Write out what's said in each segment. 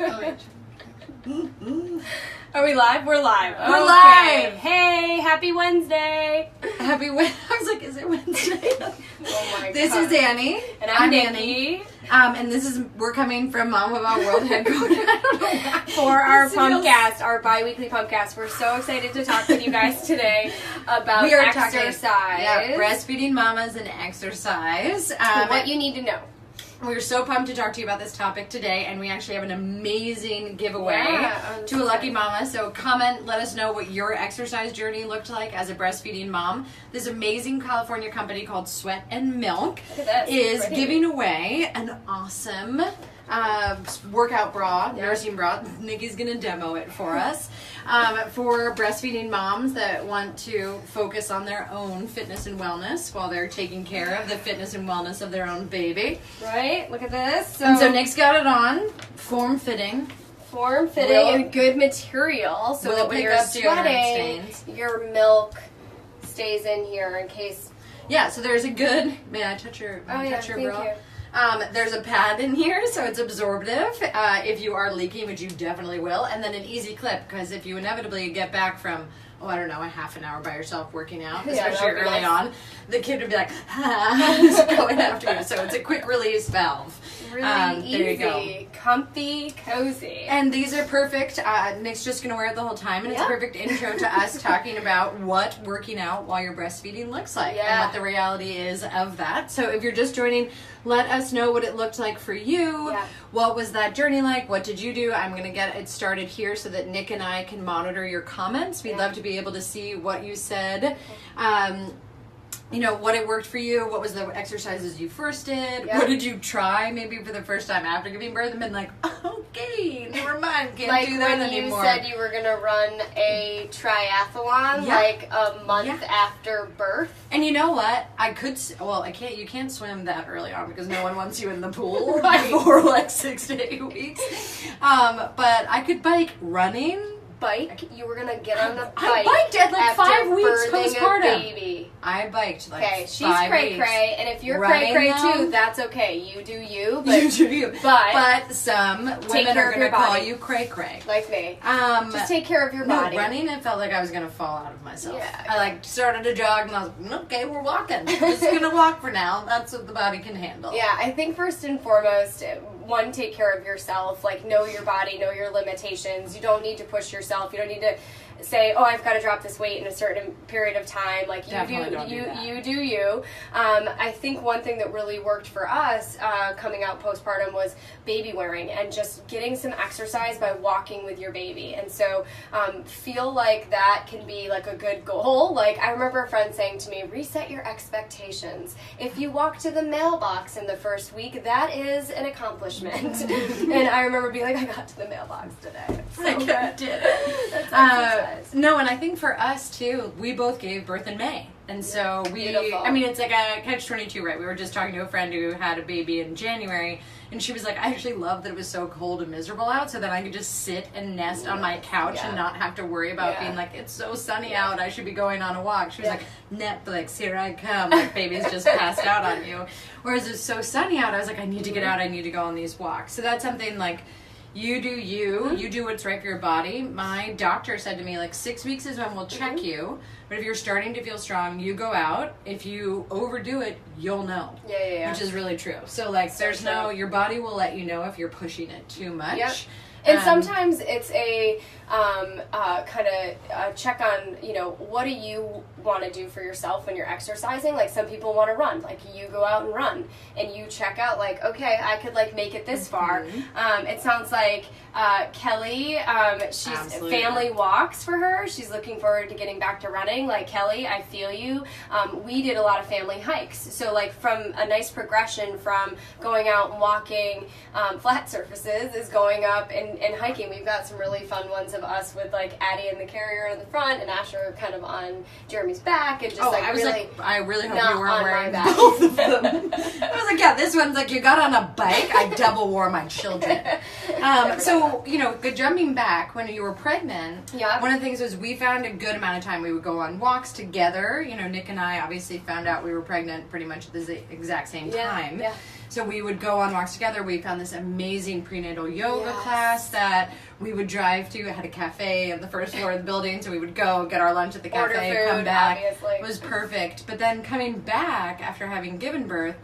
Are we live? We're live. We're live. Hey, happy Wednesday. Happy Wednesday. I was like, is it Wednesday? Oh my God. This is Annie. And I'm Nikki. Nikki. And we're coming from Mom About World Headquarters. For our Pumpcast, our bi-weekly Pumpcast. We're so excited to talk with you guys today about exercise. Breastfeeding mamas and exercise. What you need to know. We're so pumped to talk to you about this topic today, and we actually have an amazing giveaway to a lucky mama. So comment, let us know what your exercise journey looked like as a breastfeeding mom. This amazing California company called Sweat and Milk is giving away an awesome workout bra, nursing bra. Nikki's going to demo it for us. For breastfeeding moms that want to focus on their own fitness and wellness while they're taking care of the fitness and wellness of their own baby. Right? Look at this. So Nick's got it on, form-fitting and good material, so that when you're sweating, your milk stays in here in case. Yeah, so there's a good. May I touch your? Touch your bra? You. There's a pad in here, so it's absorptive if you are leaking, which you definitely will, and then an easy clip, because if you inevitably get back from, I don't know, a half an hour by yourself working out, especially early on, the kid would be like, going after you. So it's a quick release valve. Really easy, there you go. Comfy, cozy. And these are perfect. Nick's just going to wear it the whole time, and it's a perfect intro to us talking about what working out while you're breastfeeding looks like and what the reality is of that. So if you're just joining, let us know what it looked like for you. Yeah. What was that journey like? What did you do? I'm going to get it started here so that Nick and I can monitor your comments. We'd love to be able to see what you said. You know, what it worked for you, what was the exercises you first did, what did you try maybe for the first time after giving birth and been like, okay, never mind, can't do that anymore. Like when you said you were going to run a triathlon like a month after birth. And you know what? You can't swim that early on because no one wants you in the pool for like 6 to 8 weeks. But I could bike running. You were gonna get on the bike. I biked at like 5 weeks postpartum. Baby. I biked like 5 weeks. She's cray-cray, and if you're cray-cray too, that's okay. You do you. But, you do you. But some women are gonna call you cray-cray. Like me. Just take care of your body. No, running, it felt like I was gonna fall out of myself. Yeah. I started to jog, and I was like, okay, we're walking. We're just gonna walk for now. That's what the body can handle. Yeah, I think first and foremost, one, take care of yourself. Like, know your body, know your limitations. You don't need to push yourself. You don't need to say, I've got to drop this weight in a certain period of time. Like, you do you. I think one thing that really worked for us coming out postpartum was baby wearing and just getting some exercise by walking with your baby. And so feel like that can be like a good goal. Like, I remember a friend saying to me, reset your expectations. If you walk to the mailbox in the first week, that is an accomplishment. And I remember being like, I got to the mailbox today. So good. Did it. That's no, and I think for us too, we both gave birth in May. And so it's like a catch-22, right? We were just talking to a friend who had a baby in January, and she was like, I actually love that it was so cold and miserable out so that I could just sit and nest on my couch and not have to worry about being like, it's so sunny out, I should be going on a walk. She was like, Netflix, here I come, like baby's just passed out on you. Whereas it's so sunny out, I was like, I need to get out, I need to go on these walks. So that's something like, you do you do what's right for your body. My doctor said to me, like, 6 weeks is when we'll check you, but if you're starting to feel strong, you go out. If you overdo it, you'll know. Yeah. Which is really true. So, like, your body will let you know if you're pushing it too much. Yep. And sometimes it's a kind of check on, what do you want to do for yourself when you're exercising? Like, some people want to run. Like, you go out and run, and you check out, like, okay, I could, like, make it this far. It sounds like Kelly, she's family walks for her. She's looking forward to getting back to running. Like, Kelly, I feel you. We did a lot of family hikes. So, like, from a nice progression from going out and walking flat surfaces is going up and hiking. We've got some really fun ones of us with, like, Addie and the carrier in the front and Asher kind of on Jeremy's back and just I really hope you weren't wearing both of them. I was like, this one's like, you got on a bike. I double wore my children. Good jumping back, when you were pregnant, one of the things was we found a good amount of time we would go on walks together. Nick and I obviously found out we were pregnant pretty much at the exact same time. So we would go on walks together. We found this amazing prenatal yoga class that we would drive to. It had a cafe on the first floor of the building, so we would go get our lunch at the cafe, order food, come back. Obviously. It was perfect. But then coming back after having given birth,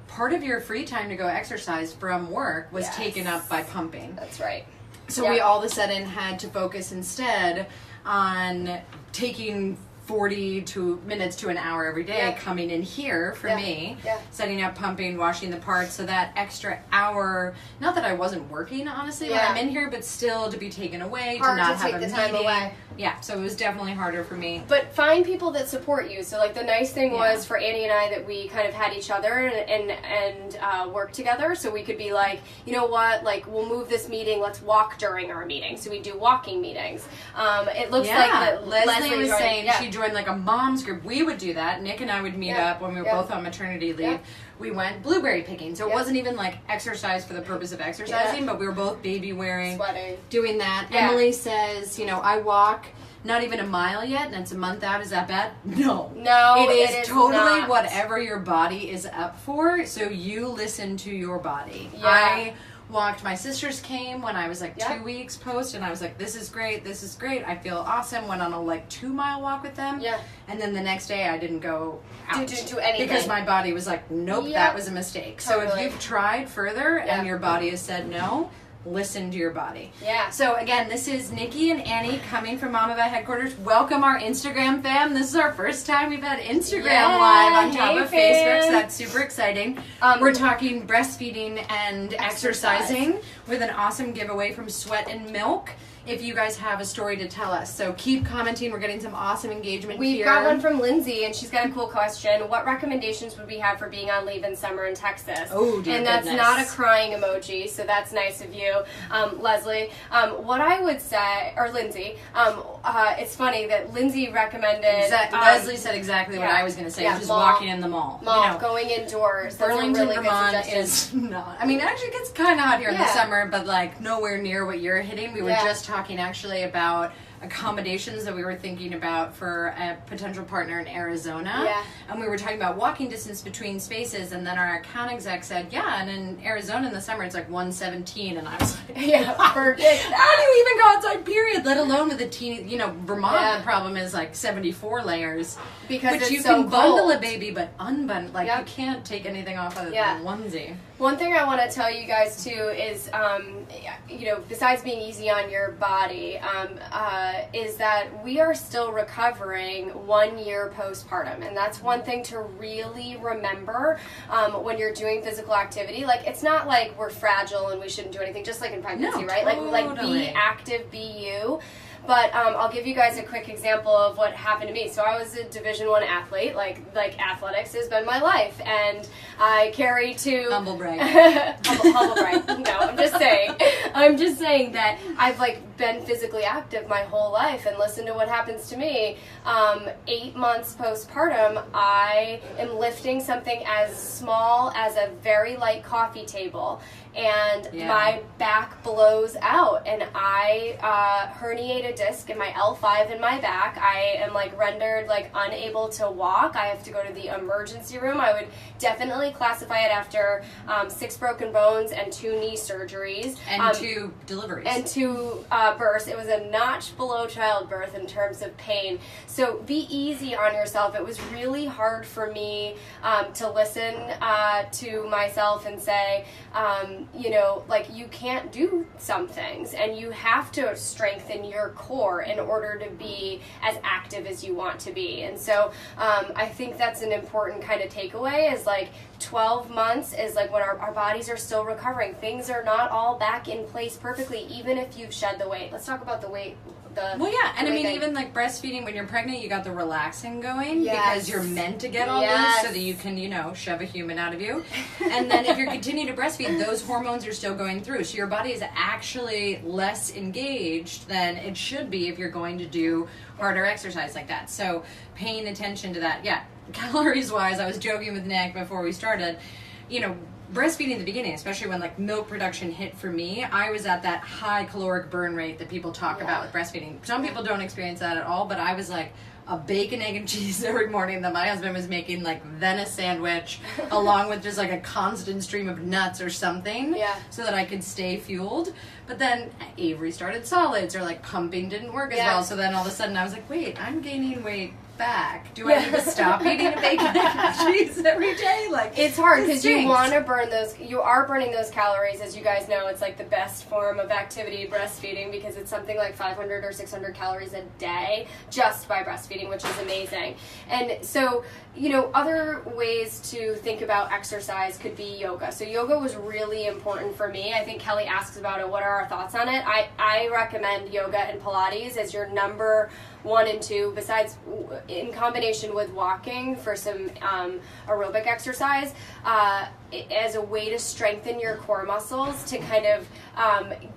part of your free time to go exercise from work was taken up by pumping. That's right. So we all of a sudden had to focus instead on taking 40 minutes to an hour every day coming in here for me, setting up pumping, washing the parts, so that extra hour, not that I wasn't working honestly when I'm in here, but still to be taken away, hard to not to have take a the time meeting. away. Yeah, so it was definitely harder for me. But find people that support you. So like the nice thing was for Annie and I that we kind of had each other and work together. So we could be like, you know what, like we'll move this meeting. Let's walk during our meeting. So we do walking meetings. It looks like that Leslie was saying she joined like a mom's group. We would do that. Nick and I would meet up when we were both on maternity leave. Yeah. We went blueberry picking. So it wasn't even like exercise for the purpose of exercising, but we were both baby wearing, sweating, doing that. Yeah. Emily says, you know, I walk not even a mile yet, and it's a month out. Is that bad? No. No, it is totally not. Whatever your body is up for. So you listen to your body. Yeah. I walked. My sisters came when I was like 2 weeks post, and I was like, this is great. This is great. I feel awesome. Went on a like 2 mile walk with them. Yeah. And then the next day I didn't go out do anything because my body was like, nope, that was a mistake. Totally. So if you've tried further and your body has said no, listen to your body. Yeah. So again, this is Nikki and Annie coming from Mama Vet headquarters. Welcome our Instagram fam. This is our first time we've had Instagram live on top of Facebook, so that's super exciting. We're talking breastfeeding and exercising with an awesome giveaway from Sweat and Milk. If you guys have a story to tell us. So keep commenting. We're getting some awesome engagement here. We've got one from Lindsay, and she's got a cool question. What recommendations would we have for being on leave in summer in Texas? Oh, dear And that's goodness. not a crying emoji, so that's nice of you, Leslie. What I would say, or Lindsay, it's funny that Lindsay recommended... Leslie said exactly what I was going to say, which is walking in the mall. Going indoors. Burlington, that's a really Vermont good suggestion. is not... I mean, actually it gets kind of hot here in the summer, but like nowhere near what you're hitting. We were just talking actually about accommodations that we were thinking about for a potential partner in Arizona. Yeah. And we were talking about walking distance between spaces, and then our account exec said, and in Arizona in the summer it's like 117, and I was like, how do you even go outside, period, let alone with a teeny, Vermont, the problem is like 74 layers. Because it's you so can bundle cold. a baby, but unbundle, like you can't take anything off other than onesie. One thing I want to tell you guys too is, besides being easy on your body, is that we are still recovering 1 year postpartum, and that's one thing to really remember when you're doing physical activity. Like, it's not like we're fragile and we shouldn't do anything, just like in pregnancy, right? Totally. Like be active, be you. But I'll give you guys a quick example of what happened to me. So I was a Division I athlete, like athletics has been my life, and I carry two... Humble brag. humble brag. No, I'm just saying that I've been physically active my whole life, and listen to what happens to me. 8 months postpartum, I am lifting something as small as a very light coffee table, and my back blows out, and I herniate a disc in my L5 in my back. I am rendered unable to walk. I have to go to the emergency room. I would definitely classify it after 6 broken bones and 2 knee surgeries. And 2 deliveries. And 2 births. It was a notch below childbirth in terms of pain. So be easy on yourself. It was really hard for me to listen to myself and say, you can't do some things, and you have to strengthen your core in order to be as active as you want to be. And so I think that's an important kind of takeaway, is 12 months is when our bodies are still recovering. Things are not all back in place perfectly, even if you've shed the weight. Let's talk about the weight. Even breastfeeding, when you're pregnant, you got the relaxing going because you're meant to get all loose so that you can, shove a human out of you. And then if you're continuing to breastfeed, those hormones are still going through. So your body is actually less engaged than it should be if you're going to do harder exercise like that. So paying attention to that. Yeah, calories wise, I was joking with Nick before we started. breastfeeding in the beginning, especially when like milk production hit for me, I was at that high caloric burn rate that people talk about with breastfeeding. Some people don't experience that at all, but I was like a bacon, egg, and cheese every morning that my husband was making, like then a sandwich along with just like a constant stream of nuts or something so that I could stay fueled. But then Avery started solids, or like pumping didn't work as well. So then all of a sudden I was like, wait, I'm gaining weight back. Do I need to stop eating a bacon, egg, and cheese every day? Like, it's hard because you want to burn those. You are burning those calories, as you guys know. It's like the best form of activity, breastfeeding, because it's something like 500 or 600 calories a day just by breastfeeding, which is amazing. And so, you know, other ways to think about exercise could be yoga. So yoga was really important for me. I think Kelly asks about it. What are our thoughts on it? I recommend yoga and Pilates as your number 1 and 2, besides in combination with walking for some aerobic exercise, as a way to strengthen your core muscles to kind of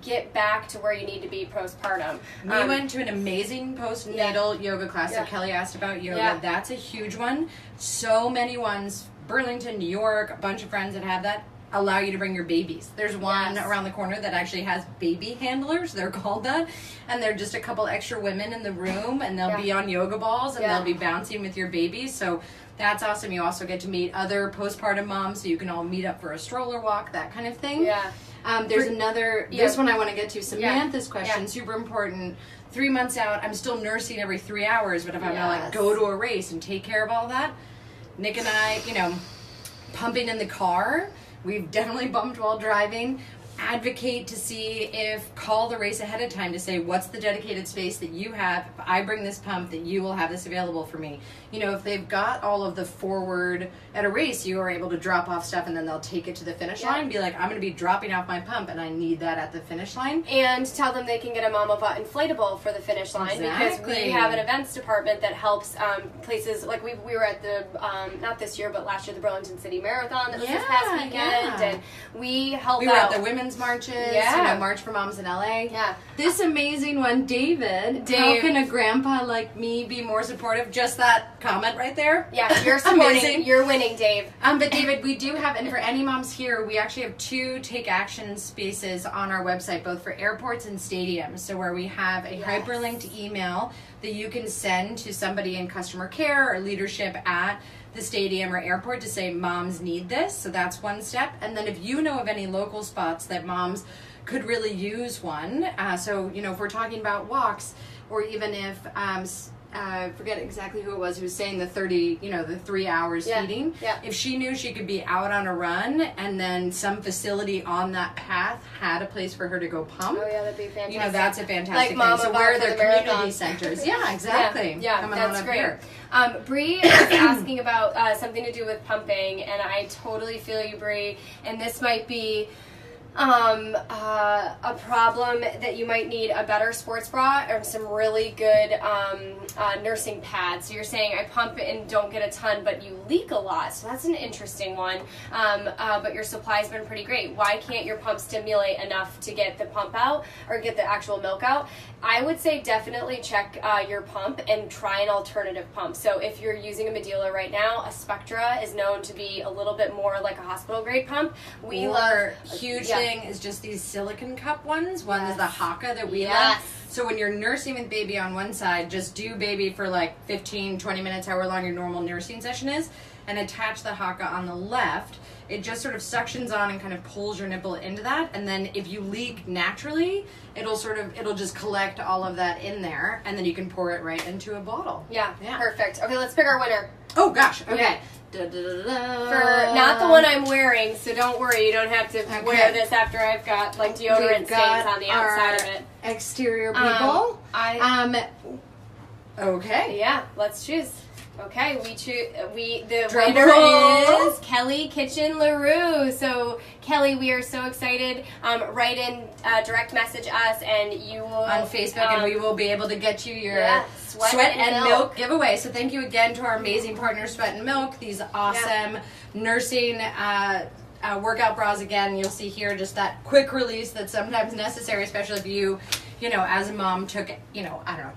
get back to where you need to be postpartum. We went to an amazing postnatal yoga class that Kelly asked about yoga. Yeah. That's a huge one. So many ones, Burlington, New York, a bunch of friends that have that, allow you to bring your babies. There's one around the corner that actually has baby handlers, they're called that, and they're just a couple extra women in the room, and they'll be on yoga balls, and they'll be bouncing with your baby. So that's awesome. You also get to meet other postpartum moms, so you can all meet up for a stroller walk, that kind of thing. There's this one I want to get to, Samantha's question, super important. 3 months out, I'm still nursing every 3 hours, but if I'm going to like go to a race and take care of all that, Nick and I, you know, pumping in the car, we've definitely bumped while driving. Advocate to see if, call the race ahead of time to say, what's the dedicated space that you have? If I bring this pump, that you will have this available for me. You know, if they've got all of the forward at a race, you are able to drop off stuff and then they'll take it to the finish line and be like, I'm going to be dropping off my pump and I need that at the finish line. And tell them they can get a Mama Butt inflatable for the finish line because we have an events department that helps places, like we were at the, not this year, but last year, the Burlington City Marathon that was this past weekend. And we helped We were at the women's marches, you know, March for Moms in LA. This amazing one, Dave, how can a grandpa like me be more supportive? Just that comment right there. Yeah, you're supporting. You're winning, Dave. But David, we do have, and for any moms here, we actually have 2 take action spaces on our website, both for airports and stadiums. So where we have a hyperlinked email that you can send to somebody in customer care or leadership at the stadium or airport to say moms need this. So that's one step. And then if you know of any local spots that moms could really use one, so you know, if we're talking about walks, or even if I forget exactly who it was who was saying the 3 hours feeding. If she knew she could be out on a run and then some facility on that path had a place for her to go pump. Oh yeah, that'd be fantastic. You know, that's a fantastic thing. So where are their community centers? Yeah, exactly. Yeah, that's great. Bree is asking about something to do with pumping, and I totally feel you, Bree. And this might be a problem that you might need a better sports bra or some really good nursing pads. So you're saying I pump and don't get a ton, but you leak a lot. So that's an interesting one. But your supply's been pretty great. Why can't your pump stimulate enough to get the pump out or get the actual milk out? I would say definitely check your pump and try an alternative pump. So if you're using a Medela right now, a Spectra is known to be a little bit more like a hospital grade pump. We love huge thing is just these silicone cup ones. One is the Haka that we love. So when you're nursing with baby on one side, just do baby for like 15, 20 minutes, however long your normal nursing session is, and attach the Haka on the left. It just sort of suctions on and kind of pulls your nipple into that. And then if you leak naturally, it'll just collect all of that in there. And then you can pour it right into a bottle. Yeah. Perfect. Okay, let's pick our winner. Oh, gosh. Okay. For not the one I'm wearing, so don't worry, you don't have to wear this after I've got like deodorant stains on the outside of it. Exterior people. Okay. Yeah, let's choose. Okay, the winner is Kelly Kitchen LaRue. So Kelly, we are so excited. Write in, direct message us, and you will on Facebook, and we will be able to get you your Sweat and Milk giveaway. So thank you again to our amazing partners, Sweat and Milk. These awesome nursing workout bras. Again, you'll see here just that quick release that's sometimes necessary, especially if you as a mom took,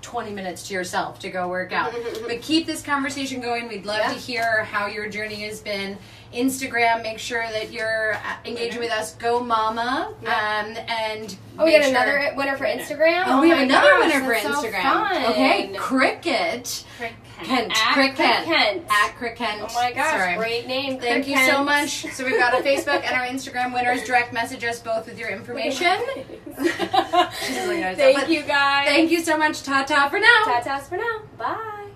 20 minutes to yourself to go work out. But keep this conversation going. We'd love to hear how your journey has been. Instagram, make sure that you're engaging with us. Go Mama. And we got another winner for Instagram. Oh, we have another winner for So Instagram. fun. Okay, Cricket. Kent. Crick Kent. At Crick Kent. Oh my gosh, Sorry. great name. Thank you so much. So we've got a Facebook and our Instagram winners. Direct message us both with your information. Thank you guys. Thank you so much. Ta-ta for now. Ta-ta for now. Bye.